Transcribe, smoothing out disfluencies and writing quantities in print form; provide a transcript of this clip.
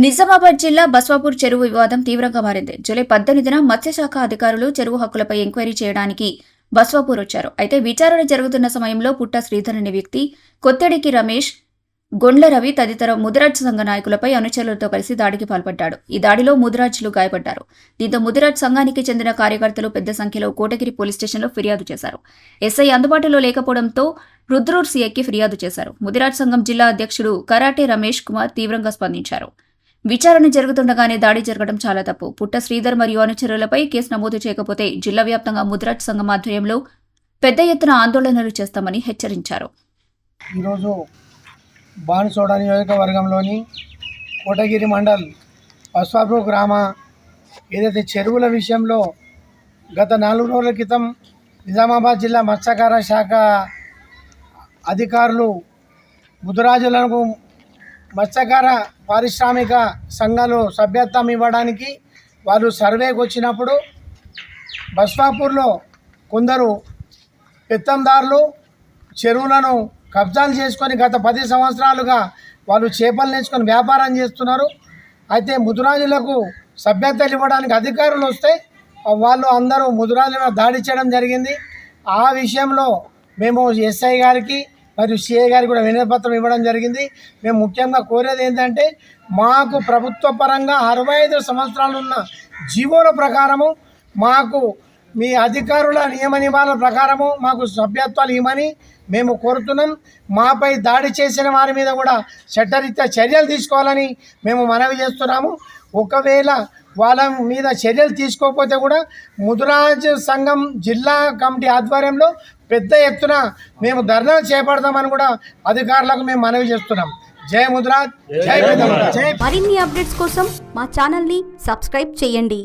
నిజామాబాద్ జిల్లా బస్వాపూర్ చెరువు వివాదం తీవ్రంగా మారింది. జూలై 18న మత్స్యశాఖ అధికారులు చెరువు హక్కులపై ఎంక్వైరీ చేయడానికి బస్వాపూర్ వచ్చారు. అయితే విచారణ జరుగుతున్న సమయంలో పుట్ట శ్రీధర్ అనే వ్యక్తి, కొత్తడికి రమేష్, గొండ్ల రవి తదితర ముదిరాజ్ సంఘ నాయకులపై అనుచరులతో కలిసి దాడికి పాల్పడ్డాడు. ఈ దాడిలో ముదిరాజ్లు గాయపడ్డారు. దీంతో ముదిరాజ్ సంఘానికి చెందిన కార్యకర్తలు పెద్ద సంఖ్యలో కోటగిరి పోలీస్ స్టేషన్లో ఫిర్యాదు చేశారు. ఎస్ఐ అందుబాటులో లేకపోవడంతో రుద్రూర్ సీఐకి ఫిర్యాదు చేశారు. ముదిరాజ్ సంఘం జిల్లా అధ్యక్షుడు కరాటే రమేష్ కుమార్ తీవ్రంగా స్పందించారు. విచారణ జరుగుతుండగానే దాడి జరగడం చాలా తప్పు. పుట్ట శ్రీధర్ మరియు అనుచరులపై కేసు నమోదు చేయకపోతే జిల్లా వ్యాప్తంగా ముదిరాజ్ సంఘం ఆధ్వర్యంలో పెద్ద ఎత్తున ఆందోళనలు చేస్తామని హెచ్చరించారు. ఈరోజు బాన్సోడ నియోజకవర్గంలోని కోటగిరి మండల్ బస్వాపూర్ గ్రామ ఏదైతే చెరువుల విషయంలో గత 4 రోజుల క్రితం నిజామాబాద్ జిల్లా మత్స్యకార శాఖ అధికారులు ముదిరాజులకు మత్స్యకార పారిశ్రామిక సంఘాలు సభ్యత్వం ఇవ్వడానికి వాళ్ళు సర్వేకి వచ్చినప్పుడు బస్వాపూర్లో కొందరు పెత్తందారులు చెరువులను కబ్జాలు చేసుకొని గత 10 సంవత్సరాలుగా వాళ్ళు చేపలు నేర్చుకొని వ్యాపారం చేస్తున్నారు. అయితే ముదిరాజులకు సభ్యతలు ఇవ్వడానికి అధికారులు వస్తే వాళ్ళు అందరూ ముదిరాజులను దాడి చేయడం జరిగింది. ఆ విషయంలో మేము ఎస్ఐ గారికి మరియు సిఐ గారికి కూడా వినతిపత్రం ఇవ్వడం జరిగింది. మేము ముఖ్యంగా కోరేది ఏంటంటే మాకు ప్రభుత్వ పరంగా 65 సంవత్సరాలు ఉన్న జీవోల ప్రకారము మాకు మీ అధికారుల నియమ నిబంధనల ప్రకారము మాకు సభ్యత్వాలు ఇవ్వమని మేము కోరుతున్నాం. మాపై దాడి చేసిన వారి మీద కూడా చట్టరీత్యా చర్యలు తీసుకోవాలని మేము మనవి చేస్తున్నాము. ఒకవేళ వాళ్ళ మీద చర్యలు తీసుకోకపోతే కూడా ముదిరాజ్ సంఘం జిల్లా కమిటీ ఆధ్వర్యంలో పెద్ద ఎత్తున మేము ధర్నా చేపడతామని కూడా అధికారులకు మేము మనవి చేస్తున్నాం. జై ముదిరాజ్, జై పెద్ద ముదిరాజ్. మరిన్ని అప్డేట్స్ కోసం మా ఛానల్ని సబ్స్క్రైబ్ చేయండి.